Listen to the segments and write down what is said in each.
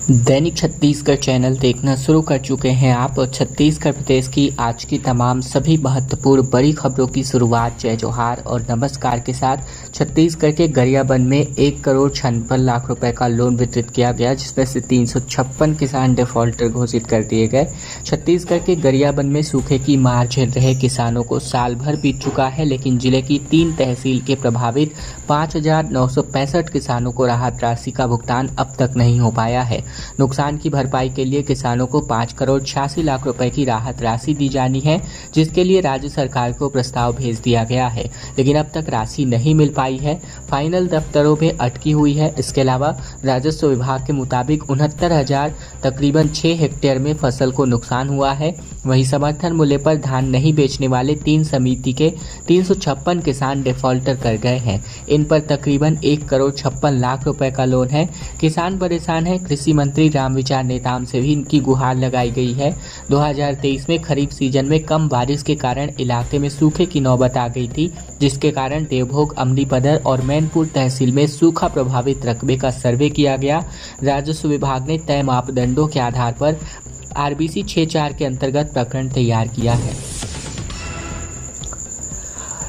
दैनिक Chhattisgarh channel देखना शुरू कर चुके हैं आप और छत्तीसगढ़ प्रदेश की आज की तमाम सभी महत्वपूर्ण बड़ी खबरों की शुरुआत जय जोहार और नमस्कार के साथ। छत्तीसगढ़ के गरियाबंद में 1,56,00,000 रुपए का लोन वितरित किया गया, जिसमें से 356 किसान डिफॉल्टर घोषित कर दिए गए। छत्तीसगढ़ के गरियाबंद में सूखे की मार झेल रहे किसानों को साल भर बीत चुका है, लेकिन जिले की 3 तहसील के प्रभावित 5,965 किसानों को राहत राशि का भुगतान अब तक नहीं हो पाया है। नुकसान की भरपाई के लिए किसानों को 5,86,00,000 रुपए की राहत राशि दी जानी है, जिसके लिए राज्य सरकार को प्रस्ताव भेज दिया गया है, लेकिन अब तक राशि नहीं मिल पाई है। फाइनल दफ्तरों में अटकी हुई है। इसके अलावा राजस्व विभाग के मुताबिक 69,000 तकरीबन 6 हेक्टेयर में फसल को नुकसान हुआ है। वहीं समर्थन मूल्य पर धान नहीं बेचने वाले 3 समिति के 356 किसान डिफॉल्टर कर गए हैं। इन पर तकरीबन 1,56,00,000 रुपए का लोन है। किसान परेशान है। कृषि मंत्री रामविचार नेताम से भी इनकी गुहार लगाई गई है। 2023 में खरीफ सीजन में कम बारिश के कारण इलाके में सूखे की नौबत आ गई थी, जिसके कारण देवभोग, अमलीपदर और मैनपुर तहसील में सूखा प्रभावित रकबे का सर्वे किया गया। राजस्व विभाग ने तय मापदंडों के आधार पर RBC 64 के अंतर्गत प्रकरण तैयार किया है।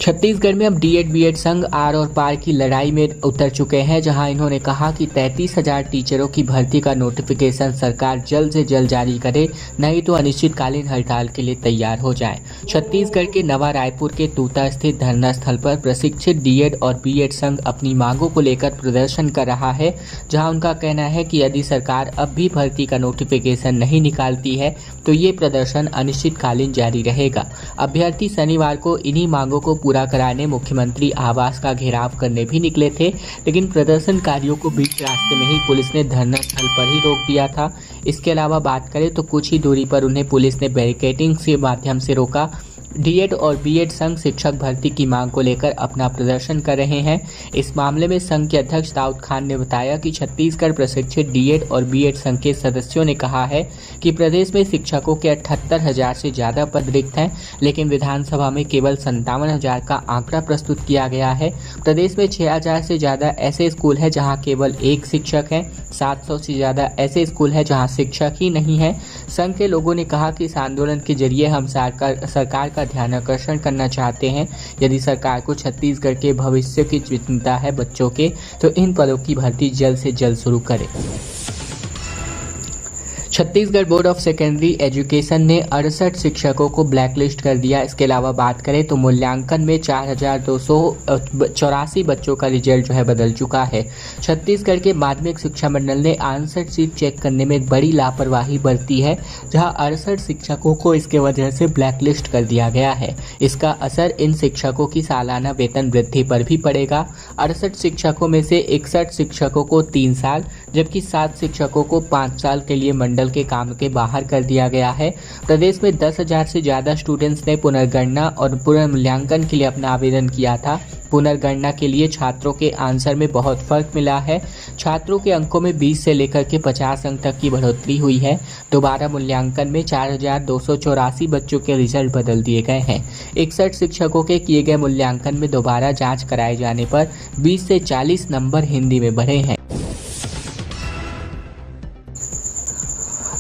छत्तीसगढ़ में अब DED-BED संघ आर और पार की लड़ाई में उतर चुके हैं, जहां इन्होंने कहा कि 33,000 टीचरों की भर्ती का नोटिफिकेशन सरकार जल्द से जल्द जारी करे, नहीं तो अनिश्चितकालीन हड़ताल के लिए तैयार हो जाएं। छत्तीसगढ़ के नवा रायपुर के तूता स्थित धरना स्थल पर प्रशिक्षित DED और BED संघ अपनी मांगों को लेकर प्रदर्शन कर रहा है, जहां उनका कहना है कि यदि सरकार अब भी भर्ती का नोटिफिकेशन नहीं निकालती है तो ये प्रदर्शन अनिश्चितकालीन जारी रहेगा। अभ्यर्थी शनिवार को इन्हीं मांगों को पूरा कराने मुख्यमंत्री आवास का घेराव करने भी निकले थे, लेकिन प्रदर्शनकारियों को बीच रास्ते में ही पुलिस ने धरना स्थल पर ही रोक दिया था। इसके अलावा बात करें तो कुछ ही दूरी पर उन्हें पुलिस ने बैरिकेडिंग के माध्यम से रोका। DED और BED संघ शिक्षक भर्ती की मांग को लेकर अपना प्रदर्शन कर रहे हैं। इस मामले में संघ के अध्यक्ष दाऊद खान ने बताया कि छत्तीसगढ़ प्रशिक्षित DED और BED संघ के सदस्यों ने कहा है कि प्रदेश में शिक्षकों के 78,000 से ज़्यादा पद रिक्त हैं, लेकिन विधानसभा में केवल 57,000 का आंकड़ा प्रस्तुत किया गया है। प्रदेश में 6,000 से ज़्यादा ऐसे स्कूल हैं जहाँ केवल 1 शिक्षक है। 700 से ज़्यादा ऐसे स्कूल हैं जहाँ शिक्षक ही नहीं है। संघ के लोगों ने कहा कि इस आंदोलन के जरिए हम सरकार का ध्यान आकर्षण करना चाहते हैं। यदि सरकार को छत्तीसगढ़ के भविष्य की चिंता है बच्चों के, तो इन पदों की भर्ती जल्द से जल्द शुरू करे। Chhattisgarh board of secondary education ने 68 शिक्षकों को ब्लैकलिस्ट कर दिया। इसके अलावा बात करें तो मूल्यांकन में 4,284 बच्चों का रिजल्ट जो है बदल चुका है। छत्तीसगढ़ के माध्यमिक शिक्षा मंडल ने आंसर शीट चेक करने में बड़ी लापरवाही बरती है, जहां 68 शिक्षकों को इसके वजह से ब्लैकलिस्ट कर दिया गया है। इसका असर इन शिक्षकों की सालाना वेतन वृद्धि पर भी पड़ेगा। 68 शिक्षकों में से 61 शिक्षकों को 3 साल जबकि 7 शिक्षकों को 5 साल के लिए मंडल के काम के बाहर कर दिया गया है। प्रदेश में 10,000 से ज्यादा स्टूडेंट्स ने पुनर्गणना और पुनर्मूल्यांकन के लिए अपना आवेदन किया था। पुनर्गणना के लिए छात्रों के आंसर में बहुत फर्क मिला है। छात्रों के अंकों में 20 से लेकर के 50 अंक तक की बढ़ोतरी हुई है। दोबारा मूल्यांकन में 4,284 बच्चों के रिजल्ट बदल दिए गए हैं। 61 शिक्षकों के किए गए मूल्यांकन में दोबारा जांच कराए जाने पर 20 से 40 नंबर हिंदी में बढ़े हैं।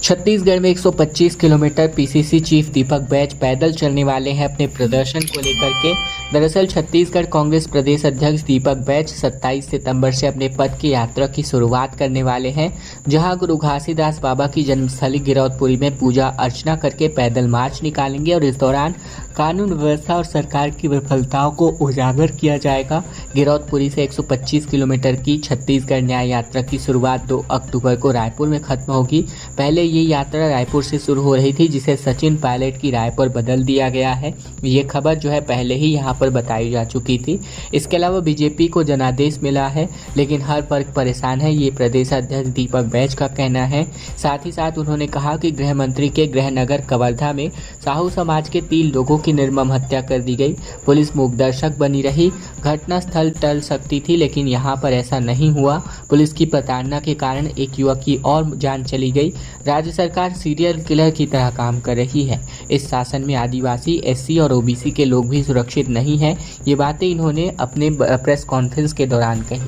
छत्तीसगढ़ में 125 किलोमीटर PCC चीफ दीपक बैच पैदल चलने वाले हैं अपने प्रदर्शन को लेकर के। दरअसल छत्तीसगढ़ कांग्रेस प्रदेश अध्यक्ष दीपक बैच 27 सितंबर से अपने पद की यात्रा की शुरुआत करने वाले हैं, जहां गुरु घासीदास बाबा की जन्मस्थली गिरौदपुरी में पूजा अर्चना करके पैदल मार्च निकालेंगे और इस दौरान कानून व्यवस्था और सरकार की विफलताओं को उजागर किया जाएगा। गिरौदपुरी से 125 किलोमीटर की छत्तीसगढ़ न्याय यात्रा की शुरुआत 2 अक्टूबर को रायपुर में खत्म होगी। पहले ये यात्रा रायपुर से शुरू हो रही थी, जिसे सचिन पायलट की राय पर बदल दिया गया है। ये खबर जो है पहले ही यहाँ पर बताई जा चुकी थी। इसके अलावा बीजेपी को जनादेश मिला है, लेकिन हर वर्ग परेशान है, ये प्रदेश अध्यक्ष दीपक बैच का कहना है। साथ ही साथ उन्होंने कहा कि गृह मंत्री के गृह नगर कवर्धा में साहू समाज के 3 लोगों की निर्मम हत्या कर दी गई। पुलिस मूकदर्शक बनी रही। घटनास्थल टल सकती थी, लेकिन यहाँ पर ऐसा नहीं हुआ। पुलिस की प्रताड़ना के कारण एक युवक की और जान चली गई। राज्य सरकार सीरियल किलर की तरह काम कर रही है। इस शासन में आदिवासी, SC और OBC के लोग भी सुरक्षित नहीं हैं। ये बातें इन्होंने अपने प्रेस कॉन्फ्रेंस के दौरान कही।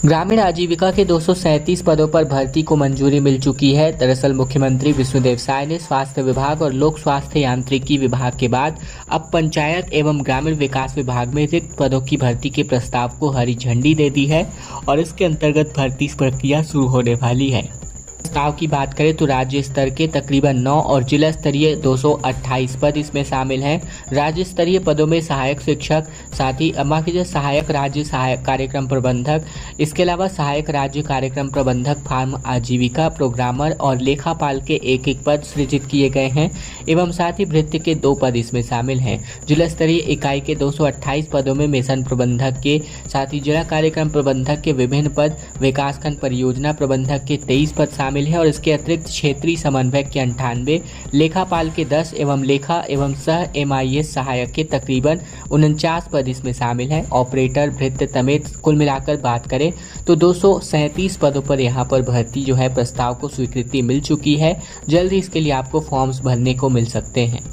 ग्रामीण आजीविका के 237 पदों पर भर्ती को मंजूरी मिल चुकी है। दरअसल मुख्यमंत्री विष्णुदेव साय ने स्वास्थ्य विभाग और लोक स्वास्थ्य यांत्रिकी विभाग के बाद अब पंचायत एवं ग्रामीण विकास विभाग में रिक्त पदों की भर्ती के प्रस्ताव को हरी झंडी दे दी है और इसके अंतर्गत भर्ती प्रक्रिया शुरू होने वाली है। प्रस्ताव की बात करें तो राज्य स्तर के तकरीबन 9 और जिला स्तरीय 228 पद इसमें शामिल हैं। राज्य स्तरीय पदों में सहायक शिक्षक, साथ ही सहायक राज्य सहायक कार्यक्रम प्रबंधक, इसके अलावा सहायक राज्य कार्यक्रम प्रबंधक, फार्म आजीविका प्रोग्रामर और लेखापाल के एक एक पद सृजित किए गए हैं एवं साथ ही भृत्य के 2 पद इसमें शामिल हैं। जिला स्तरीय इकाई के 228 पदों में मिशन प्रबंधक के, साथ ही जिला कार्यक्रम प्रबंधक के विभिन्न पद, विकासखंड परियोजना प्रबंधक के 23 पद शामिल है और इसके अतिरिक्त क्षेत्रीय समन्वयक के 98, लेखापाल के 10 एवं लेखा एवं सह MIS सहायक के तकरीबन 49 पद इसमें शामिल हैं। ऑपरेटर, भृत्य समेत कुल मिलाकर बात करें तो 237 पदों पर यहाँ पर भर्ती जो है प्रस्ताव को स्वीकृति मिल चुकी है। जल्द ही इसके लिए आपको फॉर्म्स भरने को मिल सकते हैं।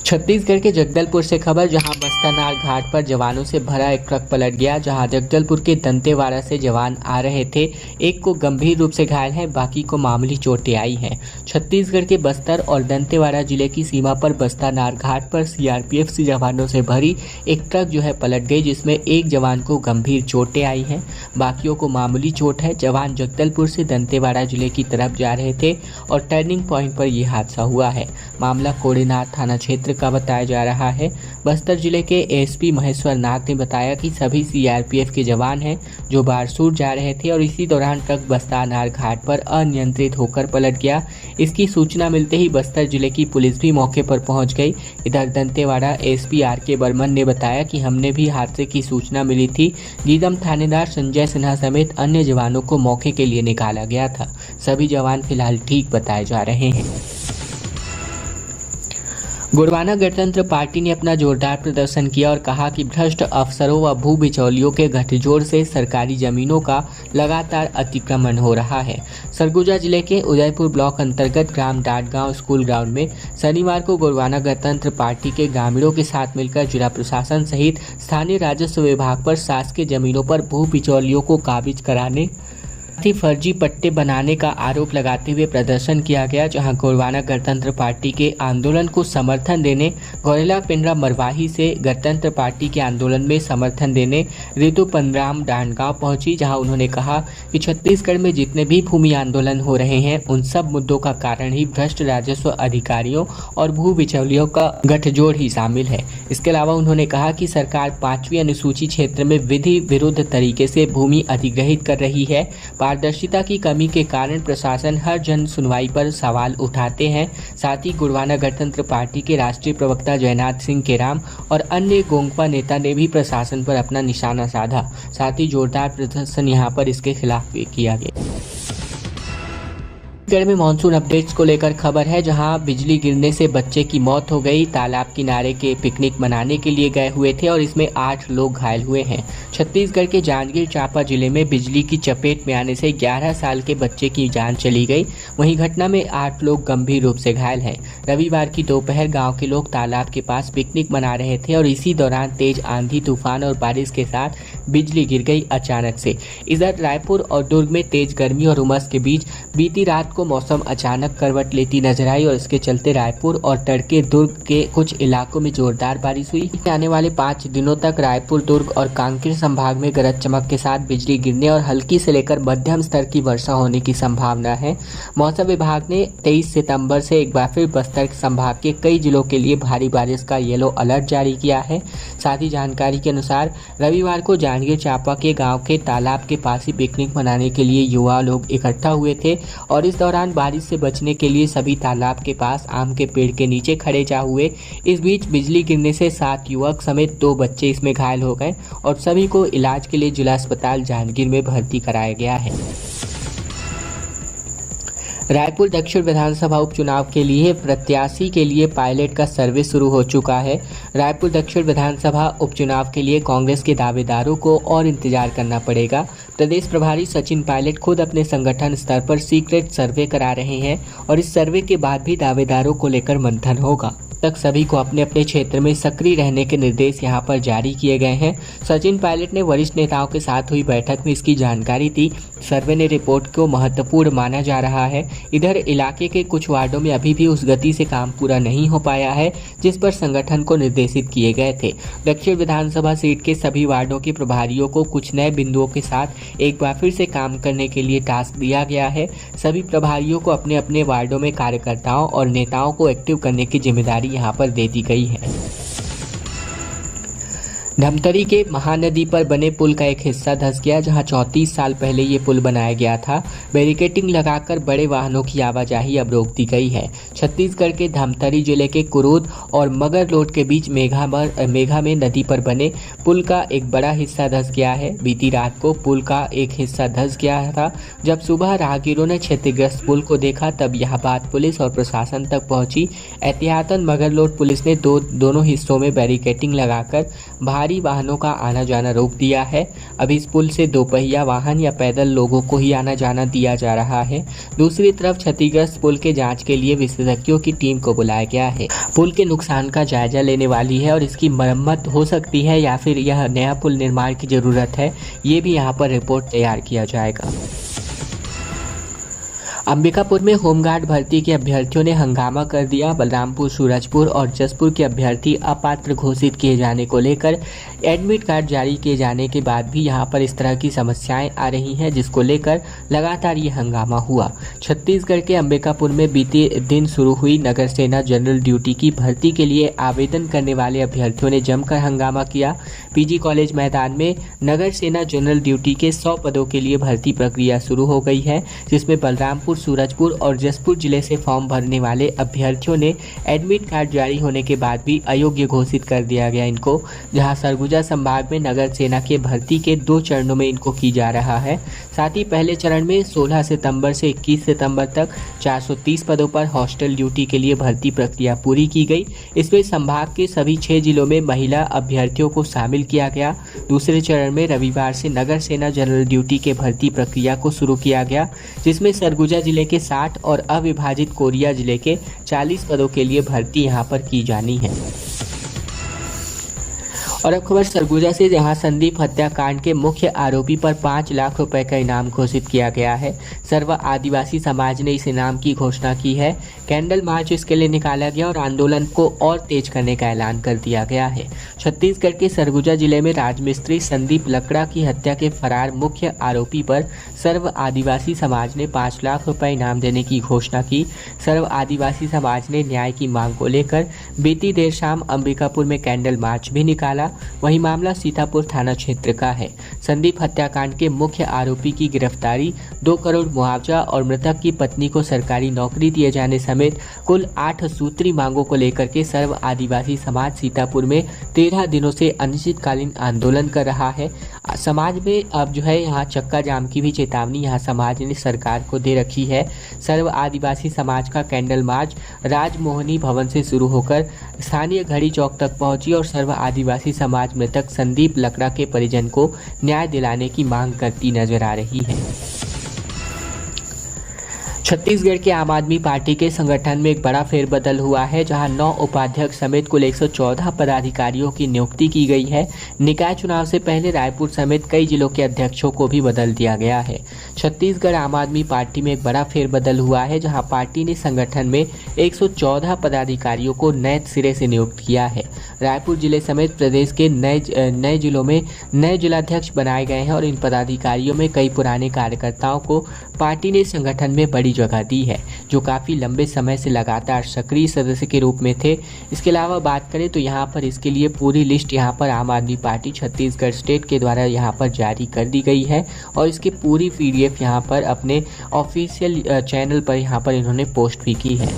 छत्तीसगढ़ के जगदलपुर से खबर, जहां बस्तानार घाट पर जवानों से भरा एक ट्रक पलट गया। जहां जगदलपुर के दंतेवाड़ा से जवान आ रहे थे, एक को गंभीर रूप से घायल है, बाकी को मामूली चोटें आई हैं। छत्तीसगढ़ के बस्तर और दंतेवाड़ा जिले की सीमा पर बस्तानार घाट पर CRPF जवानों से भरी एक ट्रक जो है पलट गई, जिसमें एक जवान को गंभीर चोटें आई हैं, बाकियों को मामूली चोट है। जवान जगदलपुर से दंतेवाड़ा जिले की तरफ जा रहे थे और टर्निंग पॉइंट पर यह हादसा हुआ है। मामला कोड़ेनाथ थाना क्षेत्र का बताया जा रहा है। बस्तर जिले के ASP महेश्वर नाग ने बताया कि सभी CRPF के जवान हैं जो बारसूर जा रहे थे और इसी दौरान ट्रक बस्तानार घाट पर अनियंत्रित होकर पलट गया। इसकी सूचना मिलते ही बस्तर जिले की पुलिस भी मौके पर पहुंच गई। इधर दंतेवाड़ा ASP RK बर्मन ने बताया कि हमने भी हादसे की सूचना मिली थी। गीदम थानेदार संजय सिन्हा समेत अन्य जवानों को मौके के लिए निकाला गया था। सभी जवान फिलहाल ठीक बताए जा रहे हैं। गोंडवाना गणतंत्र पार्टी ने अपना जोरदार प्रदर्शन किया और कहा कि भ्रष्ट अफसरों व भू बिचौलियों के गठजोड़ से सरकारी जमीनों का लगातार अतिक्रमण हो रहा है। सरगुजा जिले के उदयपुर ब्लॉक अंतर्गत ग्राम डाटगांव स्कूल ग्राउंड में शनिवार को गोंडवाना गणतंत्र पार्टी के ग्रामीणों के साथ मिलकर जिला प्रशासन सहित स्थानीय राजस्व विभाग पर शासकीय जमीनों पर भू बिचौलियों को काबिज कराने, फर्जी पट्टे बनाने का आरोप लगाते हुए प्रदर्शन किया गया। जहां गोंडवाना गणतंत्र पार्टी के आंदोलन को समर्थन देने गौरेला पिंडरा मरवाही से गणतंत्र पार्टी के आंदोलन में समर्थन देने ऋतु पंद्राम डांडगांव पहुंची, जहां उन्होंने कहा कि छत्तीसगढ़ में जितने भी भूमि आंदोलन हो रहे हैं उन सब मुद्दों का कारण ही भ्रष्ट राजस्व अधिकारियों और भू बिचौलियों का गठजोड़ ही शामिल है। इसके अलावा उन्होंने कहा कि सरकार 5वीं अनुसूची क्षेत्र में विधि विरुद्ध तरीके से भूमि अधिग्रहित कर रही है। पारदर्शिता की कमी के कारण प्रशासन हर जन सुनवाई पर सवाल उठाते हैं। साथ ही गोंडवाना गणतंत्र पार्टी के राष्ट्रीय प्रवक्ता जयनाथ सिंह केराम और अन्य गोंगपा नेता ने भी प्रशासन पर अपना निशाना साधा। साथ ही जोरदार प्रदर्शन यहां पर इसके खिलाफ भी किया गया। छत्तीसगढ़ में मानसून अपडेट्स को लेकर खबर है, जहां बिजली गिरने से बच्चे की मौत हो गई। तालाब किनारे के पिकनिक मनाने के लिए गए हुए थे और इसमें 8 लोग घायल हुए हैं। छत्तीसगढ़ के जांजगीर चांपा जिले में बिजली की चपेट में आने से 11 साल के बच्चे की जान चली गई। वहीं घटना में 8 लोग गंभीर रूप से घायल हैं। रविवार की दोपहर गाँव के लोग तालाब के पास पिकनिक मना रहे थे और इसी दौरान तेज आंधी, तूफान और बारिश के साथ बिजली गिर गई अचानक से। इधर रायपुर और दुर्ग में तेज गर्मी और उमस के बीच बीती रात को मौसम अचानक करवट लेती नजर आई और इसके चलते रायपुर और तड़के दुर्ग के कुछ इलाकों में जोरदार बारिश हुई। आने वाले 5 दिनों तक रायपुर, दुर्ग और कांकेर संभाग में गरज चमक के साथ बिजली गिरने और हल्की से लेकर मध्यम स्तर की वर्षा होने की संभावना है। मौसम विभाग ने 23 सितंबर से एक बार फिर बस्तर संभाग के कई जिलों के लिए भारी बारिश का येलो अलर्ट जारी किया है। साथ ही जानकारी के अनुसार रविवार को जांजगीर चांपा के गाँव के तालाब के पास ही पिकनिक मनाने के लिए युवा लोग इकट्ठा हुए थे और इस दौरान बारिश से बचने के लिए सभी तालाब के पास आम के पेड़ के नीचे खड़े जा हुए। इस बीच बिजली गिरने से 7 युवक समेत 2 बच्चे इसमें घायल हो गए और सभी को इलाज के लिए जिला अस्पताल जांजगीर में भर्ती कराया गया है। रायपुर दक्षिण विधानसभा उपचुनाव के लिए प्रत्याशी के लिए पायलट का सर्वे शुरू हो चुका है। रायपुर दक्षिण विधानसभा उपचुनाव के लिए कांग्रेस के दावेदारों को और इंतजार करना पड़ेगा। प्रदेश प्रभारी सचिन पायलट खुद अपने संगठन स्तर पर सीक्रेट सर्वे करा रहे हैं और इस सर्वे के बाद भी दावेदारों को लेकर मंथन होगा। तक सभी को अपने अपने क्षेत्र में सक्रिय रहने के निर्देश यहां पर जारी किए गए हैं। सचिन पायलट ने वरिष्ठ नेताओं के साथ हुई बैठक में इसकी जानकारी दी। सर्वे ने रिपोर्ट को महत्वपूर्ण माना जा रहा है। इधर इलाके के कुछ वार्डों में अभी भी उस गति से काम पूरा नहीं हो पाया है जिस पर संगठन को निर्देशित किए गए थे। दक्षिण विधानसभा सीट के सभी वार्डों के प्रभारियों को कुछ नए बिंदुओं के साथ एक बार फिर से काम करने के लिए टास्क दिया गया है। सभी प्रभारियों को अपने अपने वार्डों में कार्यकर्ताओं और नेताओं को एक्टिव करने की जिम्मेदारी यहां पर दे दी गई है। धमतरी के महानदी पर बने पुल का एक हिस्सा धंस गया, जहां 34 साल पहले ये पुल बनाया गया था। बैरिकेटिंग लगाकर बड़े वाहनों की आवाजाही अब रोक दी गई है। छत्तीसगढ़ के धमतरी जिले के कुरूद और मगरलोड के बीच मेघा में नदी पर बने पुल का एक बड़ा हिस्सा धंस गया है। बीती रात को पुल का एक हिस्सा धंस गया था। जब सुबह राहगीरों ने क्षतिग्रस्त पुल को देखा तब यह बात पुलिस और प्रशासन तक पहुंची। एहतियातन मगरलोड पुलिस ने दोनों हिस्सों में बैरिकेटिंग लगाकर भारी वाहनों का आना जाना रोक दिया है। अब इस पुल से दोपहिया वाहन या पैदल लोगों को ही आना जाना दिया जा रहा है। दूसरी तरफ क्षतिग्रस्त पुल के जांच के लिए विशेषज्ञों की टीम को बुलाया गया है। पुल के नुकसान का जायजा लेने वाली है और इसकी मरम्मत हो सकती है या फिर यह नया पुल निर्माण की जरूरत है, ये भी यहाँ पर रिपोर्ट तैयार किया जाएगा। अंबिकापुर में होमगार्ड भर्ती के अभ्यर्थियों ने हंगामा कर दिया। बलरामपुर, सूरजपुर और जसपुर के अभ्यर्थी अपात्र घोषित किए जाने को लेकर एडमिट कार्ड जारी किए जाने के बाद भी यहां पर इस तरह की समस्याएं आ रही हैं, जिसको लेकर लगातार ये हंगामा हुआ। छत्तीसगढ़ के अंबिकापुर में बीते दिन शुरू हुई नगर सेना जनरल ड्यूटी की भर्ती के लिए आवेदन करने वाले अभ्यर्थियों ने जमकर हंगामा किया। पीजी कॉलेज मैदान में नगर सेना जनरल ड्यूटी के 100 पदों के लिए भर्ती प्रक्रिया शुरू हो गई है, जिसमें बलरामपुर, सूरजपुर और जसपुर जिले से फॉर्म भरने वाले अभ्यर्थियों ने एडमिट कार्ड जारी होने के बाद भी अयोग्य घोषित कर दिया गया इनको। जहां सरगुजा संभाग में नगर सेना के भर्ती के 2 चरणों में इनको की जा रहा है। साथ ही पहले चरण में 16 सितंबर से 21 सितंबर तक 430 पदों पर हॉस्टल ड्यूटी के लिए भर्ती प्रक्रिया पूरी की गई। इसमें संभाग के सभी 6 जिलों में महिला अभ्यर्थियों को शामिल किया गया। दूसरे चरण में रविवार से नगर सेना जनरल ड्यूटी के भर्ती प्रक्रिया को शुरू किया गया, जिसमें सरगुजा जिले के 60 और अविभाजित कोरिया जिले के 40 पदों के लिए भर्ती यहां पर की जानी है। और अब खबर सरगुजा से, जहां संदीप हत्याकांड के मुख्य आरोपी पर 5 लाख रुपए का इनाम घोषित किया गया है। सर्व आदिवासी समाज ने इस इनाम की घोषणा की है। कैंडल मार्च इसके लिए निकाला गया और आंदोलन को और तेज करने का ऐलान कर दिया गया है। छत्तीसगढ़ के सरगुजा जिले में राजमिस्त्री संदीप लकड़ा की हत्या के फरार मुख्य आरोपी पर सर्व आदिवासी समाज ने 5 लाख रुपए इनाम देने की घोषणा की। सर्व आदिवासी समाज ने न्याय की मांग को लेकर बीती देर शाम अंबिकापुर में कैंडल मार्च भी निकाला। वही मामला सीतापुर थाना क्षेत्र का है। संदीप हत्याकांड के मुख्य आरोपी की गिरफ्तारी, 2 करोड़ मुआवजा और मृतक की पत्नी को सरकारी नौकरी दिए जाने समेत कुल 8 सूत्री मांगों को लेकर के सर्व आदिवासी समाज सीतापुर में 13 दिनों से अनिश्चितकालीन आंदोलन कर रहा है। समाज में अब जो है यहाँ चक्का जाम की भी चेतावनी यहाँ समाज ने सरकार को दे रखी है। सर्व आदिवासी समाज का कैंडल मार्च राजमोहनी भवन से शुरू होकर स्थानीय घड़ी चौक तक पहुंची और सर्व आदिवासी समाज मृतक संदीप लकड़ा के परिजन को न्याय दिलाने की मांग करती नजर आ रही है। छत्तीसगढ़ के आम आदमी पार्टी के संगठन में एक बड़ा फेरबदल हुआ है, जहां 9 उपाध्यक्ष समेत कुल 114 पदाधिकारियों की नियुक्ति की गई है। निकाय चुनाव से पहले रायपुर समेत कई जिलों के अध्यक्षों को भी बदल दिया गया है। छत्तीसगढ़ आम आदमी पार्टी में एक बड़ा फेरबदल हुआ है, जहां पार्टी ने संगठन में 114 पदाधिकारियों को नए सिरे से नियुक्त किया है। रायपुर जिले समेत प्रदेश के नए जिलों में नए जिलाध्यक्ष बनाए गए हैं और इन पदाधिकारियों में कई पुराने कार्यकर्ताओं को पार्टी ने संगठन में बड़ी जगह दी है, जो काफ़ी लंबे समय से लगातार सक्रिय सदस्य के रूप में थे। इसके अलावा बात करें तो यहाँ पर इसके लिए पूरी लिस्ट यहाँ पर आम आदमी पार्टी छत्तीसगढ़ स्टेट के द्वारा यहाँ पर जारी कर दी गई है और इसकी पूरी PDF यहाँ पर अपने ऑफिशियल चैनल पर यहाँ पर इन्होंने पोस्ट भी की है।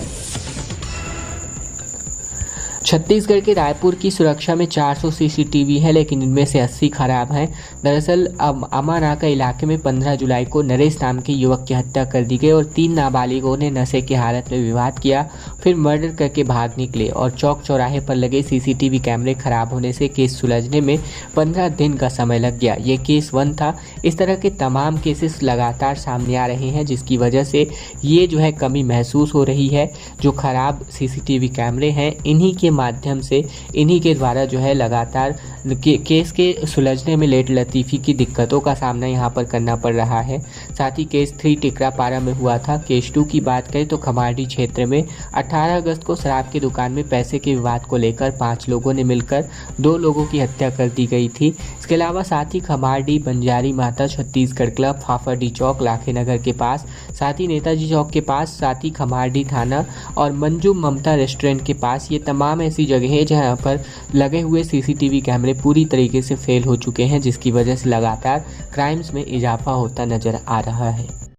छत्तीसगढ़ के रायपुर की सुरक्षा में 400 सीसीटीवी है, लेकिन इनमें से 80 खराब हैं। दरअसल अमानाका इलाके में 15 जुलाई को नरेश नाम के युवक की हत्या कर दी गई और 3 नाबालिगों ने नशे की हालत में विवाद किया, फिर मर्डर करके भाग निकले और चौक चौराहे पर लगे सीसीटीवी कैमरे खराब होने से केस सुलझने में 15 दिन का समय लग गया। ये केस 1 था। इस तरह के तमाम केसेस लगातार सामने आ रहे हैं, जिसकी वजह से ये जो है कमी महसूस हो रही है। जो खराब सीसीटीवी कैमरे हैं, इन्हीं के माध्यम से, इन्हीं के द्वारा जो है लगातार केस के सुलझने में लेट लतीफ़ी की दिक्कतों का सामना यहाँ पर करना पड़ रहा है। साथ ही केस 3 टिकरापारा में हुआ था। केस 2 की बात करें तो खमारडी क्षेत्र में 18 अगस्त को शराब की दुकान में पैसे के विवाद को लेकर 5 लोगों ने मिलकर 2 लोगों की हत्या कर दी गई थी। इसके अलावा साथ ही खमारडी बंजारी माता छत्तीसगढ़ क्लब, फाफाडी चौक लाखे नगर के पास, साथ ही नेताजी चौक के पास, साथ ही खमारडी थाना और मंजू ममता रेस्टोरेंट के पास, ये तमाम ऐसी जगह है जहां पर लगे हुए सीसीटीवी कैमरे पूरी तरीके से फेल हो चुके हैं, जिसकी वजह से लगातार क्राइम्स में इजाफा होता नजर आ रहा है।